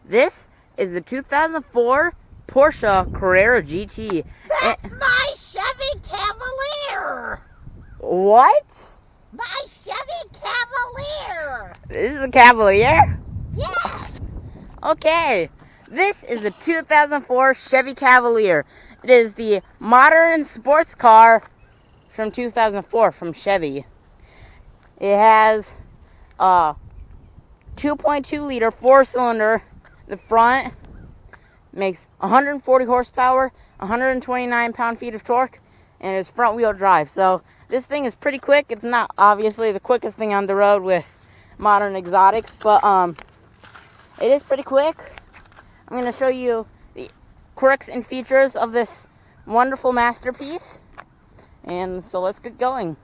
This is the 2004 Porsche Carrera GT. That's my Chevy Cavalier! What? My Chevy Cavalier! This is a Cavalier? Yes! Okay, this is the 2004 Chevy Cavalier. It is the modern sports car from 2004 from Chevy. It has a 2.2 liter 4-cylinder. The front makes 140 horsepower, 129 pound-feet of torque, and it's front-wheel drive. So this thing is pretty quick. It's not obviously the quickest thing on the road with modern exotics, but it is pretty quick. I'm going to show you the quirks and features of this wonderful masterpiece. And so let's get going.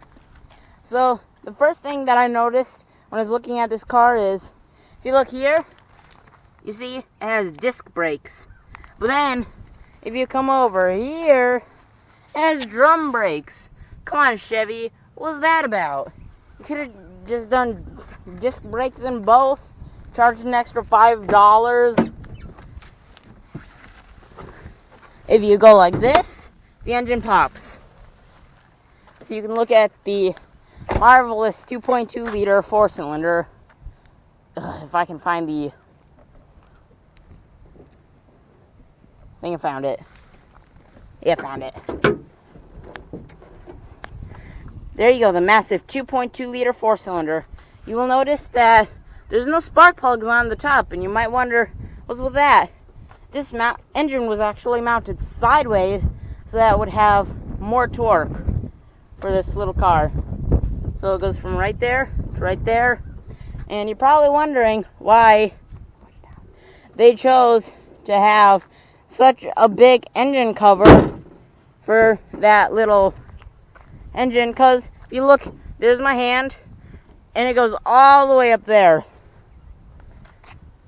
So the first thing that I noticed when I was looking at this car is, if you look here, you see it has disc brakes. But then, if you come over here, it has drum brakes. Come on, Chevy, what was that about? You could have just done disc brakes in both, charged an extra $5. If you go like this, the engine pops. So you can look at the marvelous 2.2 liter 4-cylinder. If I can find the thing, I found it. Yeah, I found it. There you go, the massive 2.2 liter 4-cylinder. You will notice that there's no spark plugs on the top, and you might wonder, what's with that? This engine was actually mounted sideways so that it would have more torque for this little car. So it goes from right there to right there. And you're probably wondering why they chose to have such a big engine cover for that little engine. Because if you look, there's my hand, and it goes all the way up there.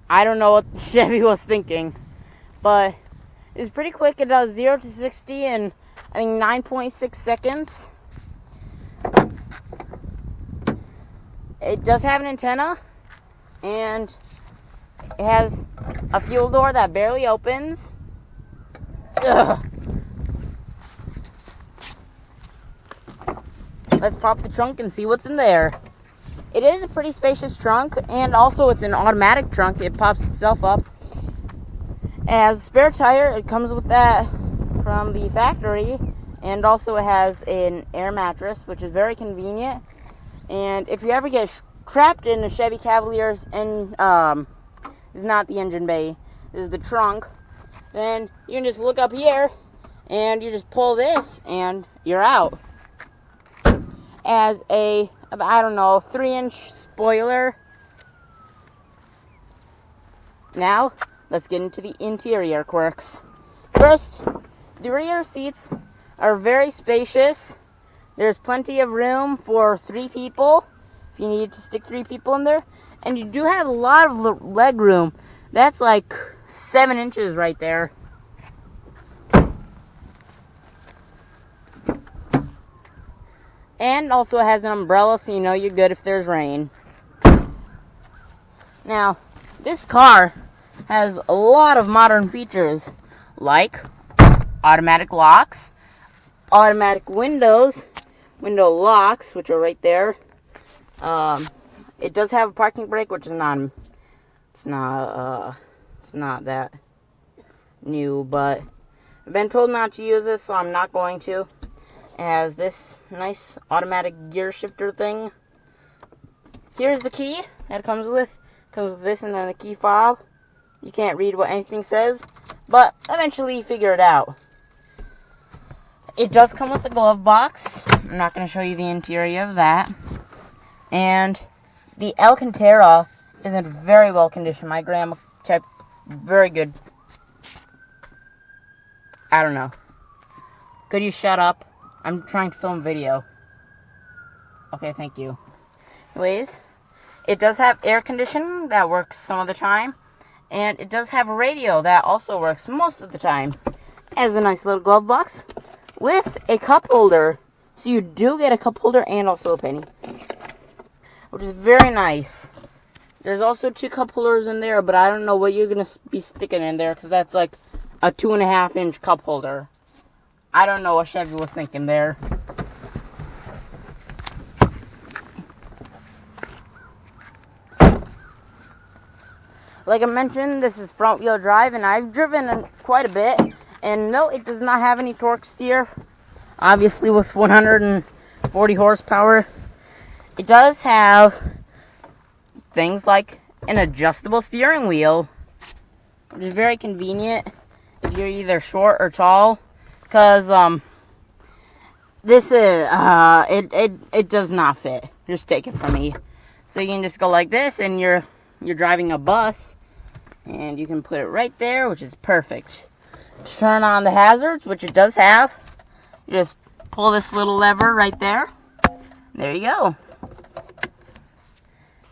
I don't know what Chevy was thinking, but it's pretty quick. It does 0 to 60 in, I think, 9.6 seconds. It does have an antenna, and it has a fuel door that barely opens. Ugh. Let's pop the trunk and see what's in there. It is a pretty spacious trunk, and also it's an automatic trunk. It pops itself up. As a spare tire, it comes with that from the factory, and also it has an air mattress, which is very convenient. And if you ever get trapped in a Chevy Cavalier's and this is not the engine bay, this is the trunk, then you can just look up here and you just pull this and you're out. As a, I don't know, 3-inch spoiler. Now, let's get into the interior quirks. First, the rear seats are very spacious. There's plenty of room for 3 people, if you need to stick 3 people in there. And you do have a lot of leg room. That's like 7 inches right there. And also it has an umbrella, so you know you're good if there's rain. Now, this car has a lot of modern features, like automatic locks, automatic windows, window locks, which are right there. It does have a parking brake, which is it's not that new, but I've been told not to use this, so I'm not going to. It has this nice automatic gear shifter thing. Here's the key that it comes with. It comes with this and then the key fob. You can't read what anything says, but eventually you figure it out. It does come with a glove box. I'm not going to show you the interior of that. And the Alcantara is in very well condition. My grandma kept very good. I don't know. Could you shut up? I'm trying to film video. Okay, thank you. Anyways, it does have air conditioning that works some of the time. And it does have a radio that also works most of the time. It has a nice little glove box with a cup holder. So you do get a cup holder and also a penny, which is very nice. There's also 2 cup holders in there, but I don't know what you're going to be sticking in there, because that's like a 2.5-inch cup holder. I don't know what Chevy was thinking there. Like I mentioned, this is front wheel drive, and I've driven quite a bit. And no, it does not have any torque steer. Obviously, with 140 horsepower. It does have things like an adjustable steering wheel, which is very convenient if you're either short or tall. Because this is it does not fit. Just take it from me. So you can just go like this, and you're driving a bus, and you can put it right there, which is perfect. Turn on the hazards, which it does have. You just pull this little lever right there. There you go.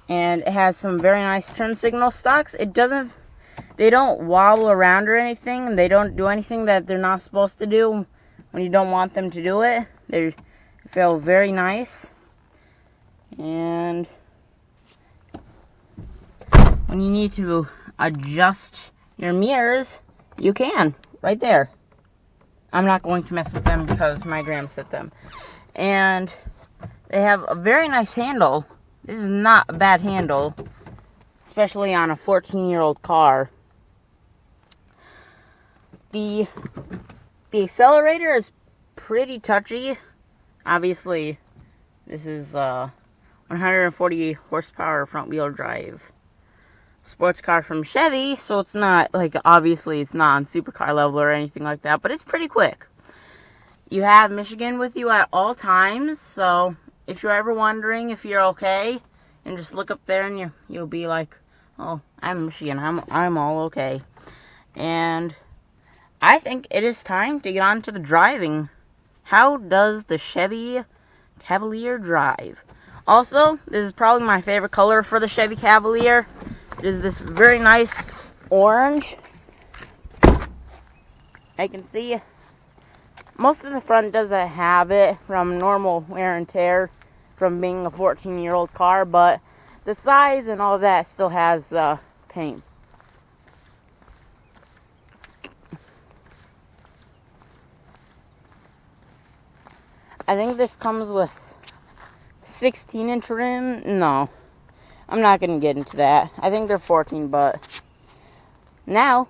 And it has some very nice turn signal stocks. They don't wobble around or anything, and they don't do anything that they're not supposed to do when you don't want them to do it. They feel very nice. And when you need to adjust your mirrors, you can, right there. I'm not going to mess with them because my gram set them. And they have a very nice handle. This is not a bad handle, especially on a 14-year-old car. The accelerator is pretty touchy. Obviously, this is 140 horsepower front wheel drive sports car from Chevy, so it's not like, obviously it's not on supercar level or anything like that, but it's pretty quick. You have Michigan with you at all times, so if you're ever wondering if you're okay, and just look up there and you'll be like, oh, I'm Michigan, I'm all okay. And I think it is time to get on to the driving. How does the Chevy Cavalier drive? Also, this is probably my favorite color for the Chevy Cavalier. It is this very nice orange. I can see most of the front doesn't have it from normal wear and tear from being a 14-year-old car, but the sides and all that still has the paint. I think this comes with 16-inch rim. No, I'm not going to get into that. I think they're 14, but now,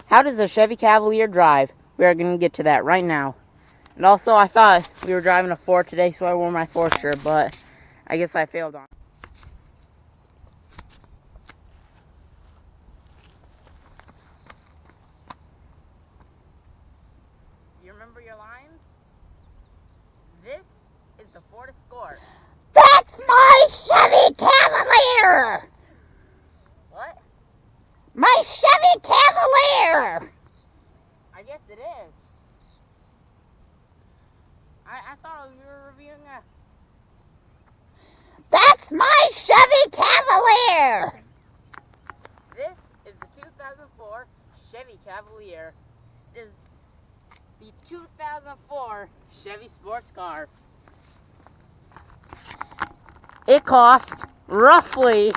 how does the Chevy Cavalier drive? We are going to get to that right now. And also, I thought we were driving a Ford today, so I wore my Ford shirt, but I guess I failed on it. You remember your lines? This is the Ford Escort. That's my Chevy Cavalier! What? My Chevy Cavalier! I guess it is. I thought we were reviewing a... That's my Chevy Cavalier! This is the 2004 Chevy Cavalier. It is the 2004 Chevy sports car. It cost roughly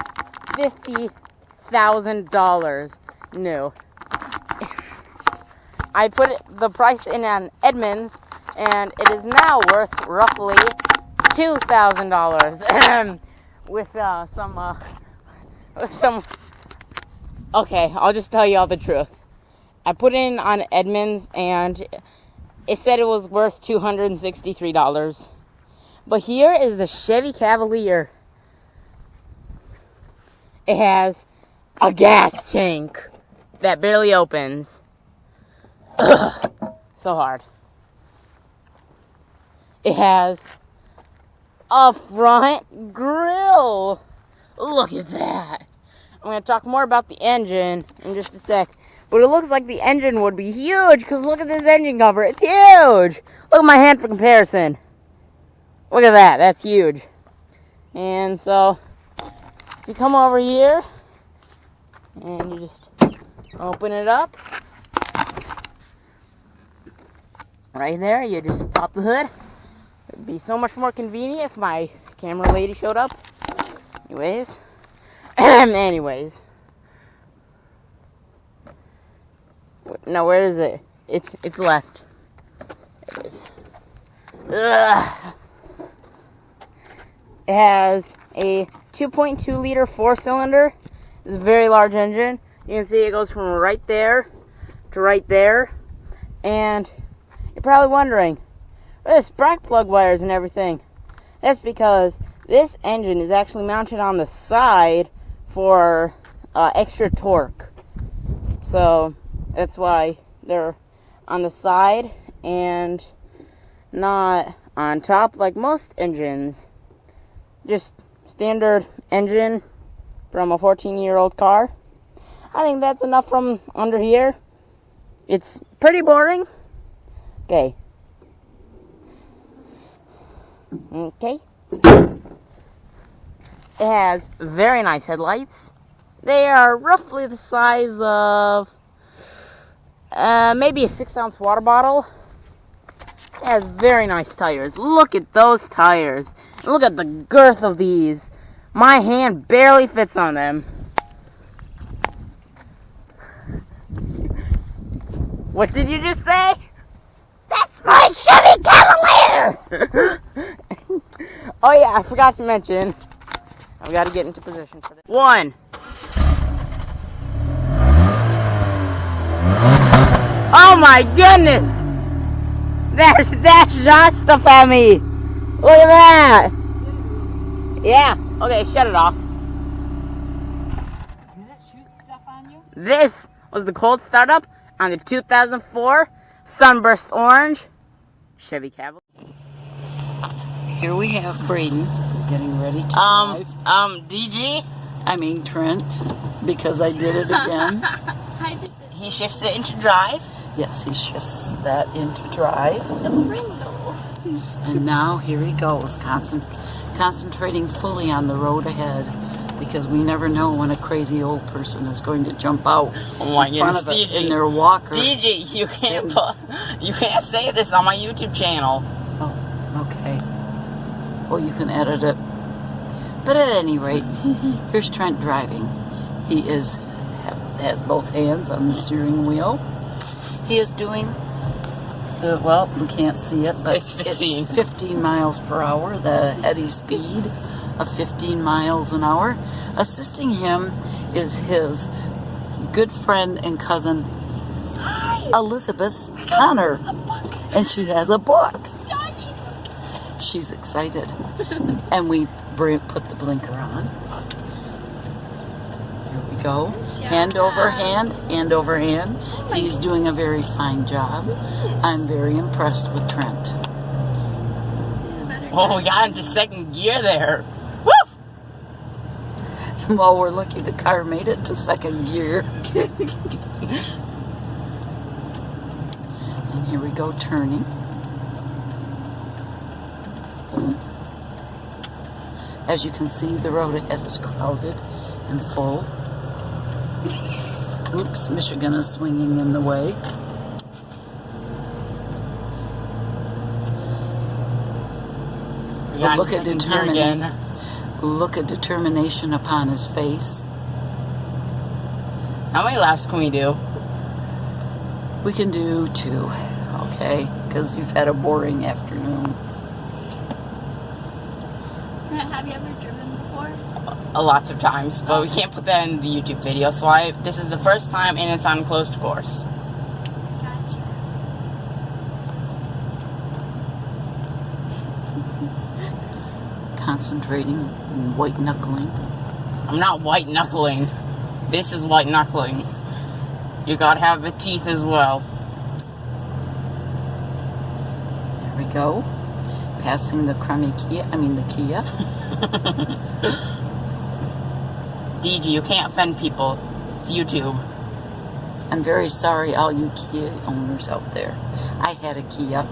$50,000 new. I put the price in on Edmunds, and it is now worth roughly $2,000 with some. Okay, I'll just tell you all the truth. I put in on Edmunds, and it said it was worth $263. But here is the Chevy Cavalier. It has a gas tank that barely opens. Ugh, so hard. It has a front grille. Look at that. I'm going to talk more about the engine in just a sec. But it looks like the engine would be huge, because look at this engine cover. It's huge. Look at my hand for comparison. Look at that. That's huge. And so, if you come over here, and you just open it up. Right there, you just pop the hood. It'd be so much more convenient if my camera lady showed up. Anyways, Anyways. No, where is it? It's left. It is. Ugh. It has a 2.2 liter 4-cylinder. It's a very large engine. You can see it goes from right there to right there. And you're probably wondering, where's spark plug wires and everything? That's because this engine is actually mounted on the side for extra torque. So that's why they're on the side and not on top like most engines. Just standard engine from a 14-year-old car. I think that's enough from under here. It's pretty boring. Okay. Okay. It has very nice headlights. They are roughly the size of maybe a 6-ounce water bottle. It has very nice tires. Look at those tires. Look at the girth of these. My hand barely fits on them. What did you just say? That's my Chevy Cavalier! Oh yeah, I forgot to mention. I've got to get into position for this. 1. Oh my goodness! That's just stuff at me. Look at that. Yeah. Okay, shut it off. Did it shoot stuff on you? This was the cold startup on the 2004 Sunburst Orange Chevy Cavalier. Here we have Braden getting ready to drive. DG. I mean Trent, because I did it again. He shifts it into drive. Yes, he shifts that into drive. And now here he goes, concentrating fully on the road ahead, because we never know when a crazy old person is going to jump out Oh my in front goodness, of it DG. in their walker. DG, you can't say this on my YouTube channel. Oh, okay. Well, you can edit it. But at any rate, here's Trent driving. He has both hands on the steering wheel. He is doing well, we can't see it, but It's 15. 15 miles per hour, the heady speed of 15 miles an hour. Assisting him is his good friend and cousin, Elizabeth Connor. And she has a book. She's excited. And we put the blinker on. Here we go. Hand over hand, hand over hand. He's doing a very fine job. I'm very impressed with Trent. Oh, we got into second gear there. Well, we're lucky the car made it to second gear. And here we go, turning. As you can see, the road ahead is crowded and full. Oops, Michigan is swinging in the way. But look at determination upon his face. How many laps can we do? We can do 2, okay? Because you've had a boring afternoon. Have you ever driven before? Lots of times, but we can't put that in the YouTube video. So this is the first time, and it's on closed course. Gotcha. Concentrating and white knuckling. I'm not white knuckling. This is white knuckling. You gotta have the teeth as well. There we go. Passing the the Kia. DG, you can't offend people. It's YouTube. I'm very sorry, all you Kia owners out there. I had a Kia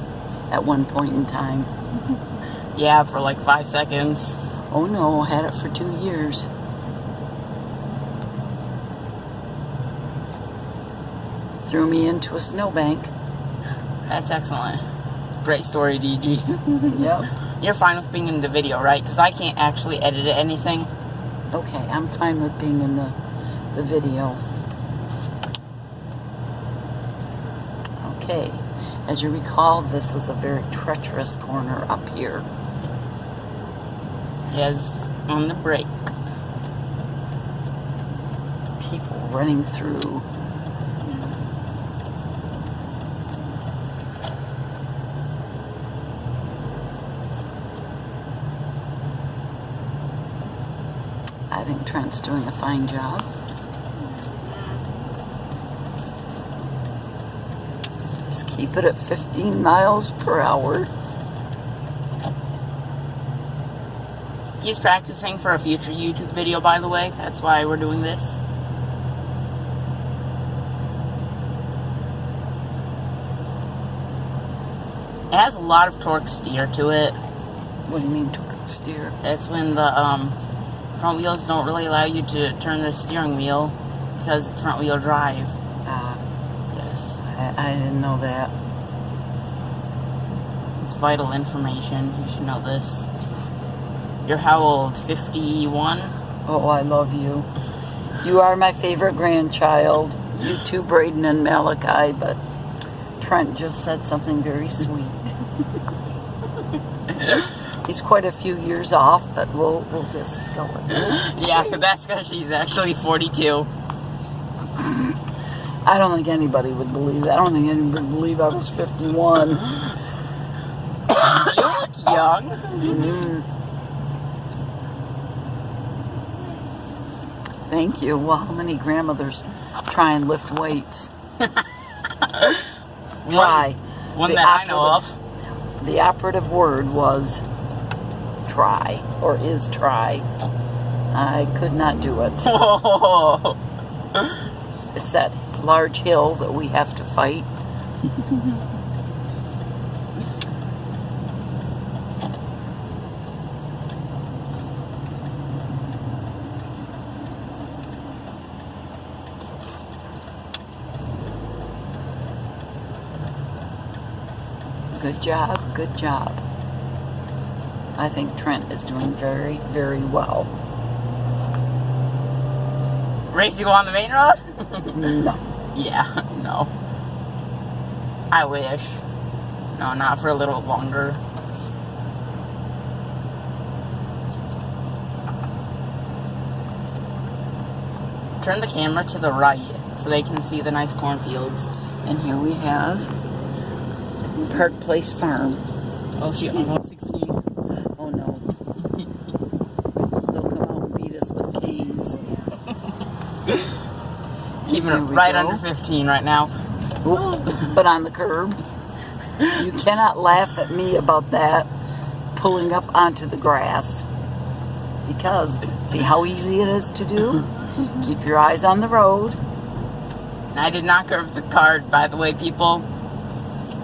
at one point in time. Yeah, for like 5 seconds. Oh no, I had it for 2 years. Threw me into a snowbank. That's excellent. Great story, DG. Yep. You're fine with being in the video, right? Because I can't actually edit anything. Okay, I'm fine with being in the video. Okay, as you recall, this is a very treacherous corner up here. Yes, on the brake. People running through. I think Trent's doing a fine job. Just keep it at 15 miles per hour. He's practicing for a future YouTube video, by the way. That's why we're doing this. It has a lot of torque steer to it. What do you mean torque steer? That's when the front wheels don't really allow you to turn the steering wheel because it's front wheel drive. Yes. I didn't know that. It's vital information. You should know this. You're how old? 51? Oh, I love you. You are my favorite grandchild. You too, Braden and Malachi, but Trent just said something very sweet. He's quite a few years off, but we'll just go with it. Yeah, that's because she's actually 42. I don't think anybody would believe that. I don't think anybody would believe I was 51. You look young. Mm-hmm. Thank you. Well, how many grandmothers try and lift weights? Try. One that I know of. The operative word was try, or is try. I could not do it. Whoa. It's that large hill that we have to fight. Good job, good job. I think Trent is doing very, very well. Ready to go on the main road? No. Yeah, no. I wish. No, not for a little longer. Turn the camera to the right so they can see the nice cornfields. And here we have Park Place Farm. Oh, she almost 16. Oh no. They'll come out and beat us with canes. Keeping it Here we right go. under 15 right now. Oop, but on the curb. You cannot laugh at me about that. Pulling up onto the grass. Because, see how easy it is to do? Keep your eyes on the road. And I did not curve the card, by the way, people.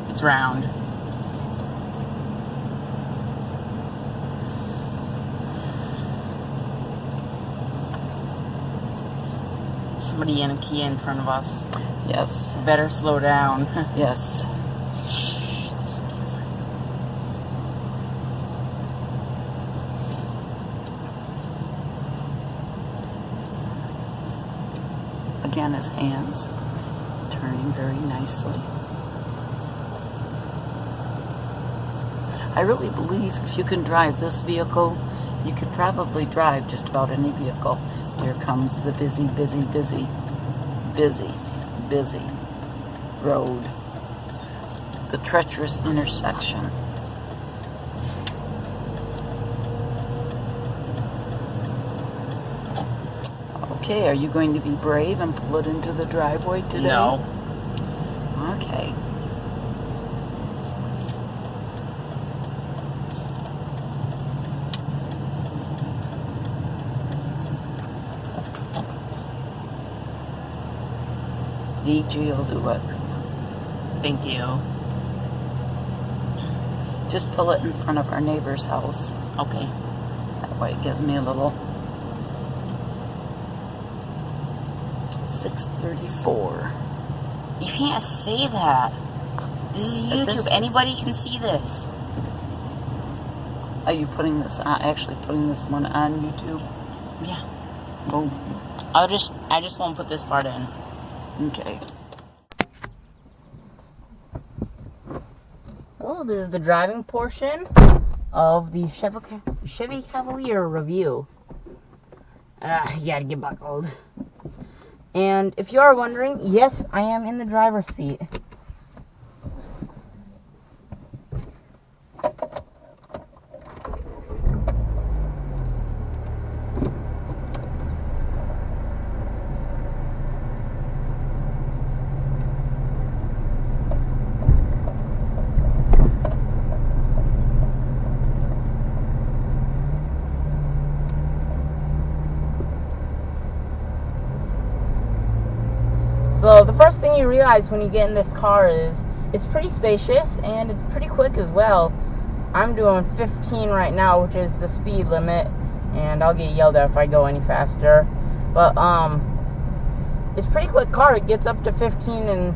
It's round. Somebody in a Kia in front of us. Yes, Better slow down. yes. Shh, there's somebody inside. Again, his hands turning very nicely. I really believe if you can drive this vehicle, you could probably drive just about any vehicle. Here comes the busy, busy, busy, busy, busy road. The treacherous intersection. Okay, are you going to be brave and pull it into the driveway today? No. Okay. DG will do it. Thank you. Just pull it in front of our neighbor's house. Okay. That way it gives me a little 6:34. You can't say that. This is But this YouTube. is- Anybody can see this. Are you putting this on, actually putting this one on YouTube? Yeah. Oh, I just won't put this part in. okay. Oh, this is the driving portion of the Chevy Cavalier review. You gotta get buckled. And if you are wondering, yes, I am in the driver's seat. So the first thing you realize when you get in this car is it's pretty spacious and it's pretty quick as well. I'm doing 15 right now, which is the speed limit, and I'll get yelled at if I go any faster. But it's a pretty quick car. It gets up to 15 and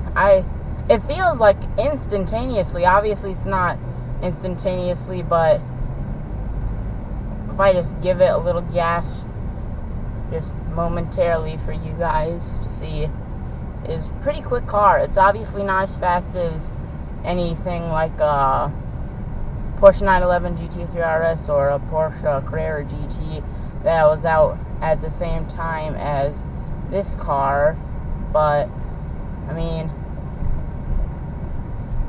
it feels like instantaneously. Obviously it's not instantaneously, but if I just give it a little gas just momentarily for you guys to see, is a pretty quick car. It's obviously not as fast as anything like a Porsche 911 GT3 RS or a Porsche Carrera GT that was out at the same time as this car, but I mean,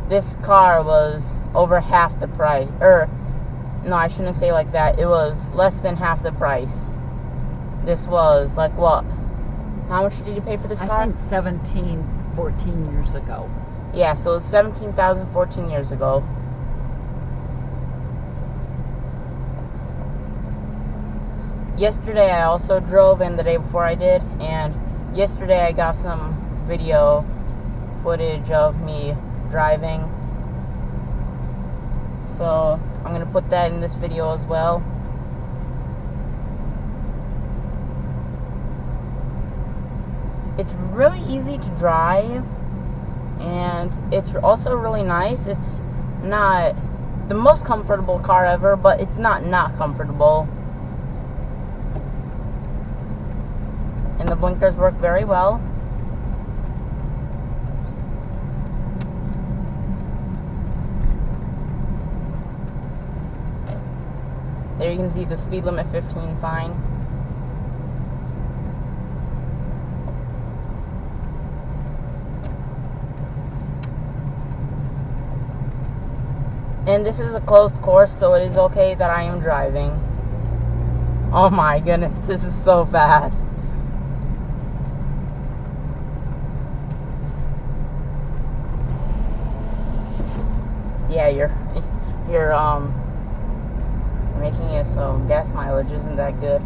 this car was over half the price, or no, I shouldn't say like that. It was less than half the price. This was like what? How much did you pay for this car? I think 14 years ago. Yeah, so it's 17,000 14 years ago. Yesterday I also drove, and the day before I did, and yesterday I got some video footage of me driving. So I'm going to put that in this video as well. It's really easy to drive, and it's also really nice. It's not the most comfortable car ever, but it's not comfortable. And the blinkers work very well. There you can see the speed limit 15 sign. And this is a closed course, so it is okay that I am driving. Oh my goodness, this is so fast. Yeah, you're making it so gas mileage isn't that good.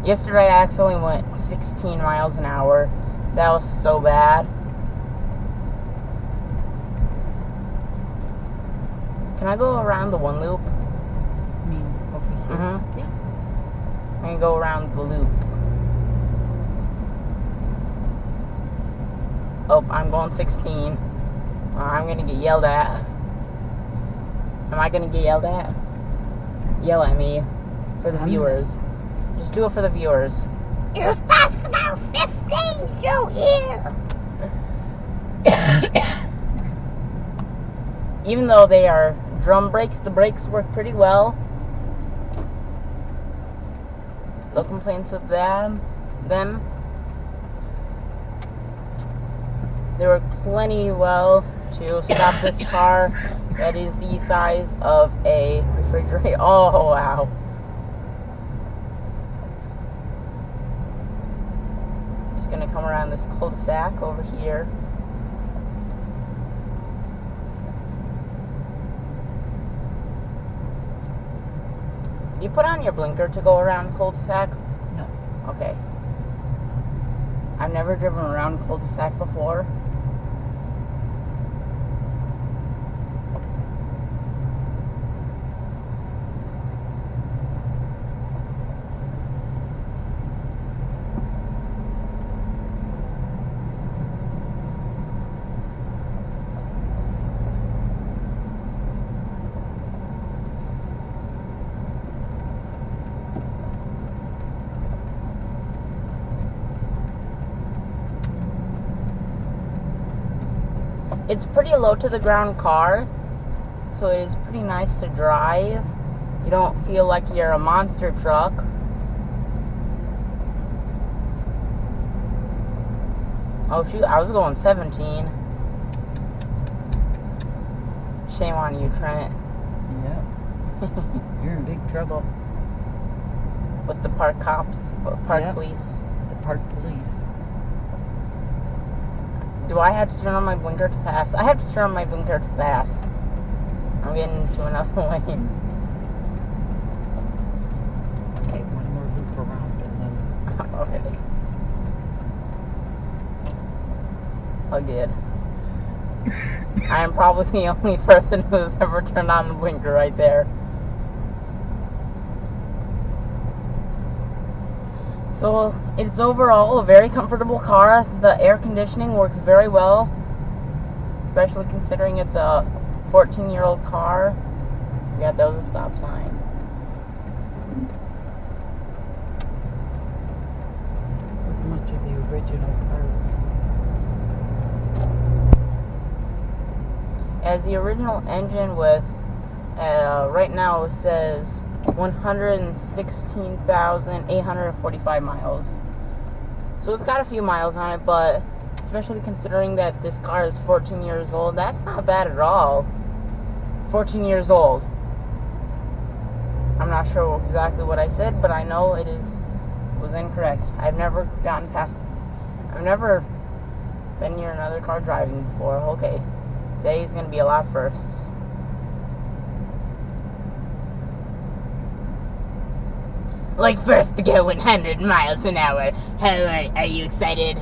Yesterday I actually went 16 miles an hour. That was so bad. Can I go around the one loop? I mean, over here. Mm-hmm. Yeah. I'm gonna go around the loop. Oh, I'm going 16. I'm gonna get yelled at. Am I gonna get yelled at? Yell at me for the viewers. Just do it for the viewers. You're supposed to go 15 through here. Even though they are drum brakes, the brakes work pretty well. No complaints with them. They work plenty well to stop this car that is the size of a refrigerator. Oh, wow. Just gonna come around this cul-de-sac over here. You put on your blinker to go around cul-de-sac? No. Okay. I've never driven around cul-de-sac before. It's pretty low to the ground car, so it is pretty nice to drive. You don't feel like you're a monster truck. Oh shoot, I was going 17. Shame on you, Trent. Yeah. You're in big trouble. With the park cops, park Yep. police. The park police. Do I have to turn on my blinker to pass? I have to turn on my blinker to pass. I'm getting into another lane. Okay, one more loop around and then Okay. Oh, good. I am probably the only person who has ever turned on the blinker right there. So, it's overall a very comfortable car. The air conditioning works very well, especially considering it's a 14-year-old car. Yeah, that was a stop sign. with much of the original parts. As the original engine with, right now it says 116,845 miles. So it's got a few miles on it, but especially considering that this car is 14 years old, that's not bad at all. 14 years old. I'm not sure exactly what I said, but I know was incorrect. I've never been near another car driving before. Okay. Today's gonna be a lot first. Like first to go 100 miles an hour. How are you excited?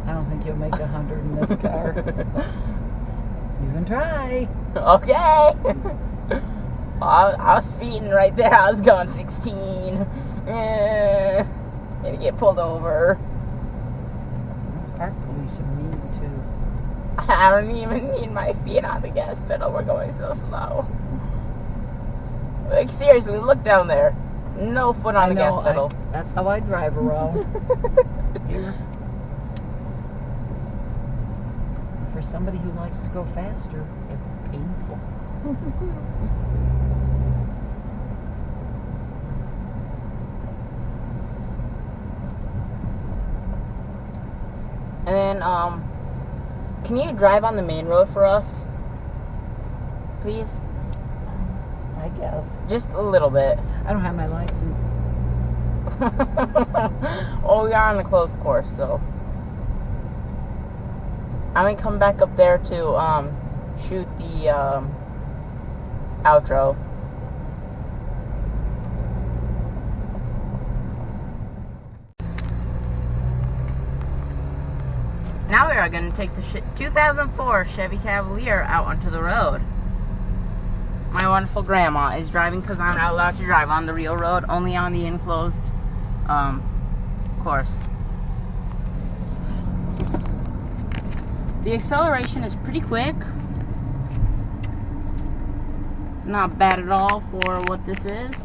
I don't think you'll make 100 in this car. You can try. Okay. I was speeding right there. I was going 16. Gonna get pulled over. Those park police are mean too. I don't even need my feet on the gas pedal. We're going so slow. Like seriously, look down there. No foot on the gas pedal. That's how I drive around. Here. For somebody who likes to go faster, it's painful. And then, can you drive on the main road for us? Please? I guess. Just a little bit. I don't have my license. Oh, we are on a closed course, so. I'm gonna come back up there to, shoot the, outro. Now we are going to take the 2004 Chevy Cavalier out onto the road. My wonderful grandma is driving because I'm not allowed to drive on the real road, only on the enclosed course. The acceleration is pretty quick. It's not bad at all for what this is.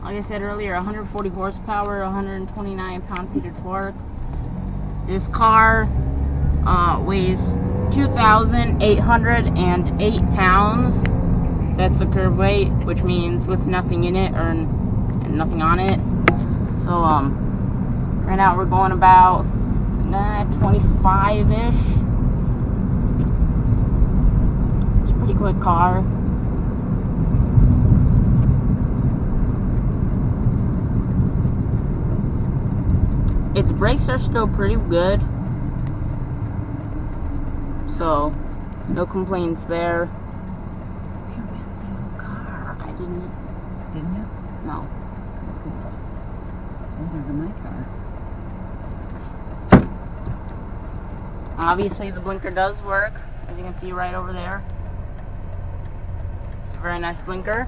Like I said earlier, 140 horsepower, 129 pound-feet of torque. This car weighs 2,808 pounds. That's the curb weight, which means with nothing in it or nothing on it. So right now we're going about 25-ish. It's a pretty quick car. Its brakes are still pretty good, so no complaints there. You missed the other car. I didn't. Didn't you? No. It's older than my car. Obviously, the blinker does work, as you can see right over there. It's a very nice blinker.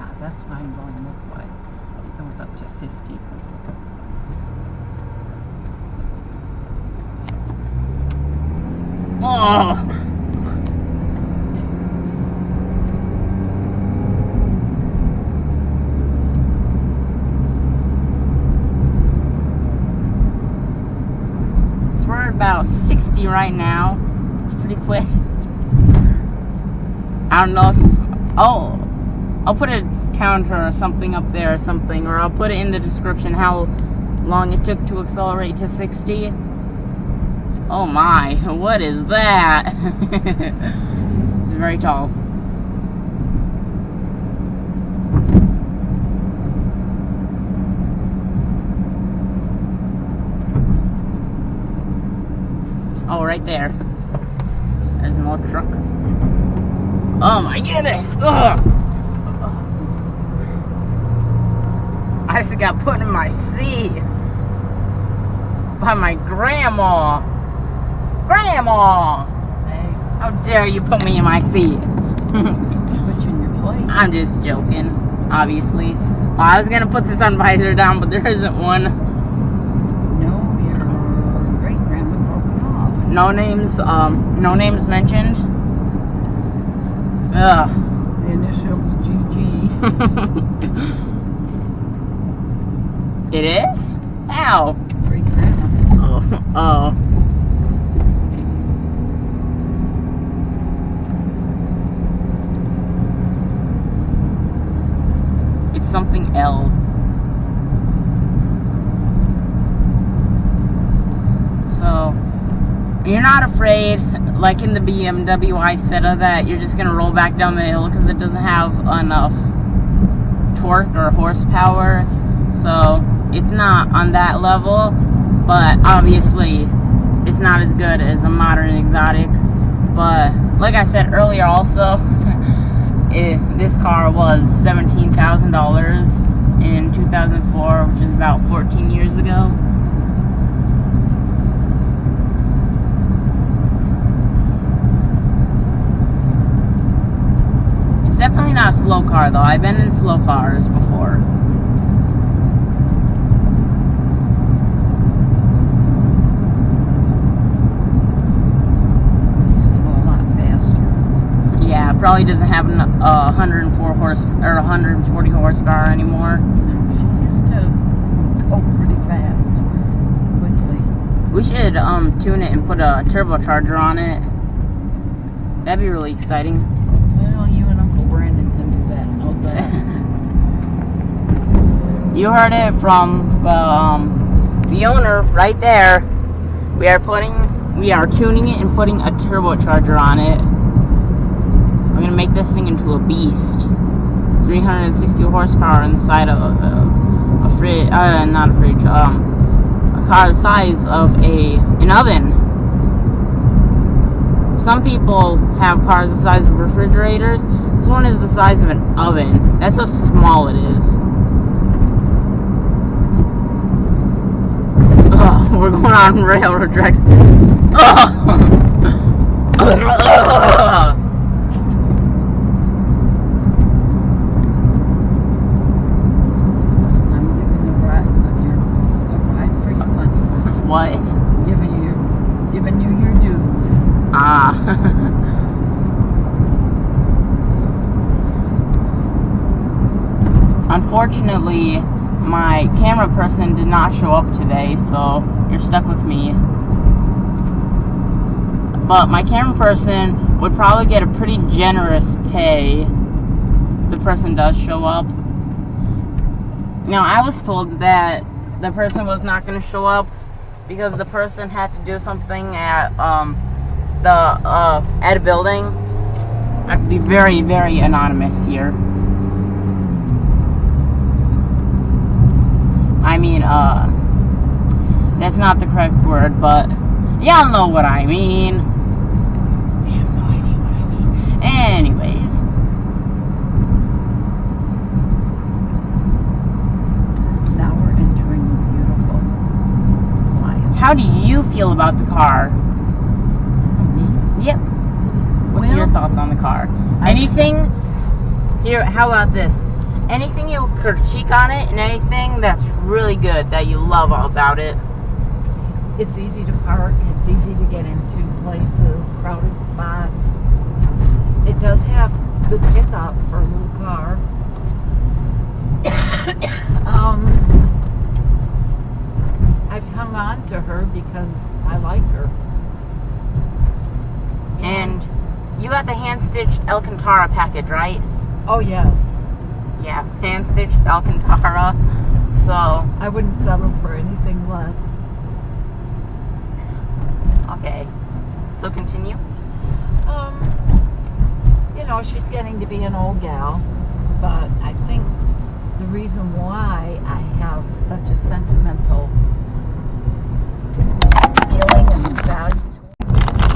Yeah, that's why I'm going this way. It goes up to 50. Oh. So we're at about 60 right now. It's pretty quick. I don't know if... Oh, I'll put a counter or something up there or something, or I'll put it in the description how long it took to accelerate to 60. Oh my, what is that? It's very tall. Oh, right there. There's an old truck. Oh my goodness! Ugh. I just got put in my seat by my grandma. Grandma! Hey, How dare you put me in my seat? put you in your place. I'm just joking, obviously. Well, I was gonna put the sun visor down, but there isn't one. No, your great grandma broke it off. No names mentioned. Ugh. The initials GG. It is? How? Great grandma. Oh. It's something L. So, you're not afraid, like in the BMW Isetta, that you're just gonna roll back down the hill because it doesn't have enough torque or horsepower. So, it's not on that level, but obviously, it's not as good as a modern exotic. But, like I said earlier also, this car was $17,000 in 2004, which is about 14 years ago. It's definitely not a slow car though. I've been in slow cars before. Used to go a lot faster. Yeah, it probably doesn't have 104 horse or 140 horsepower anymore. No, she used to go pretty fast. Quickly. We should tune it and put a turbocharger on it. That'd be really exciting. Well, you and Uncle Brandon can do that. How's that? You heard it from the owner right there. We are tuning it and putting a turbocharger on it. I'm gonna make this thing into a beast. 360 horsepower inside of a fridge, not a fridge, a car the size of an oven. Some people have cars the size of refrigerators. This one is the size of an oven. That's how small it is. Ugh, we're going on railroad tracks. Ugh. I'm giving you a ride for your money. What? Giving you your dues. Unfortunately, my camera person did not show up today, so you're stuck with me. But my camera person would probably get a pretty generous pay if the person does show up. Now, I was told that the person was not going to show up because the person had to do something at at a building. I have to be very, very anonymous here. I mean, that's not the correct word, but y'all know what I mean. I have no idea what I mean. Anyways. Now we're entering the beautiful quiet. How do you feel about the car? Me? Yep. What's Well, your thoughts on the car? Anything? Here, how about this? Anything you critique on it, and anything that's really good that you love about it? It's easy to park. It's easy to get into places, crowded spots. It does have good pickup for a little car. I've hung on to her because I like her. And you got the hand-stitched Alcantara package, right? Oh yes, Yeah, hand-stitched Alcantara. So, I wouldn't settle for anything less. okay. So continue. You know, she's getting to be an old gal, but I think the reason why I have such a sentimental feeling and value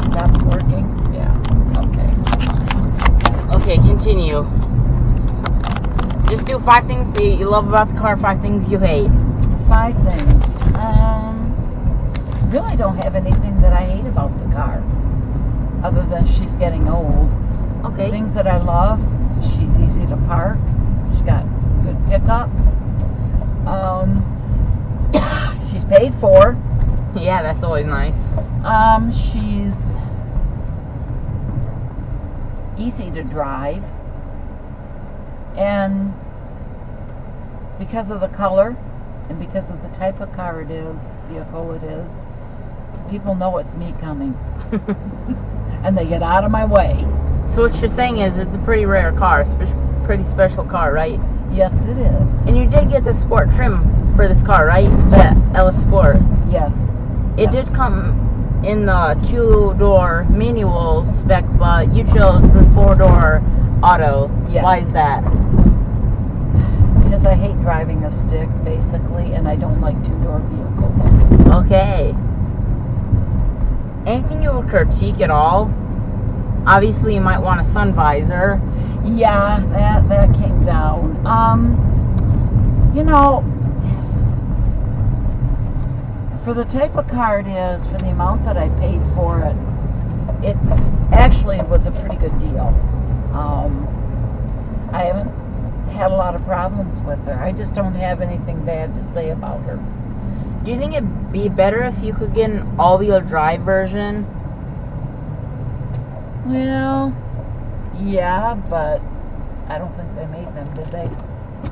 stopped working. Yeah. Okay, continue. Just do 5 things that you love about the car, 5 things you hate. 5 things. Really don't have anything that I hate about the car, other than she's getting old. Okay. Things that I love: she's easy to park. She's got good pickup. She's paid for. Yeah, that's always nice. She's easy to drive, and because of the color and because of the type of car it is, vehicle it is, people know it's me coming, and they get out of my way. So what you're saying is it's a pretty rare car, pretty special car, right? Yes, it is. And you did get the sport trim for this car, right? Yes. The LS Sport. Yes. It Yes. did come in the 2-door manual spec, but you chose the 4-door auto. Yes. Why is that? Because I hate driving a stick, basically, and I don't like 2-door vehicles. Okay. Anything you would critique at all? Obviously, you might want a sun visor. Yeah, that came down. You know, for the type of car it is, for the amount that I paid for it, it's actually was a pretty good deal. I haven't had a lot of problems with her. I just don't have anything bad to say about her. Do you think it'd be better if you could get an all-wheel drive version? Well, yeah, but I don't think they made them, did they?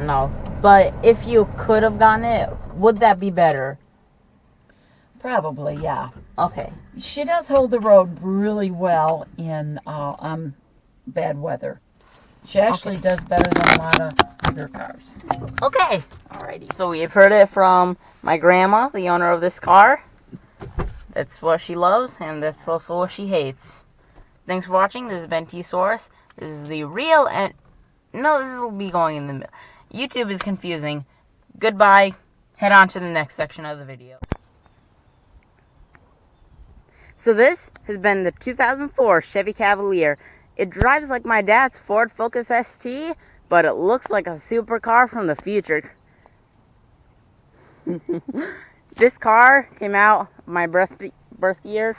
No. But if you could have gotten it, would that be better? Probably, yeah. Okay. She does hold the road really well in bad weather. She actually does better than a lot of bigger cars. Okay. Alrighty. So we've heard it from my grandma, the owner of this car. That's what she loves, and that's also what she hates. Thanks for watching. This has been T-Source. This is the real and... No, this will be going in the middle. YouTube is confusing. Goodbye. Head on to the next section of the video. So this has been the 2004 Chevy Cavalier. It drives like my dad's Ford Focus ST, but it looks like a supercar from the future. This car came out my birth year.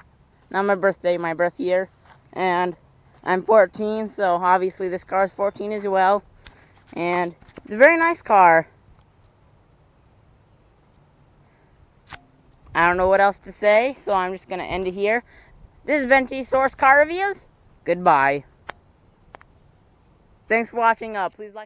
Not my birthday, my birth year. And I'm 14, so obviously this car is 14 as well. And it's a very nice car. I don't know what else to say, so I'm just going to end it here. This has been T-Source Car Reviews. Goodbye. Thanks for watching. Please like...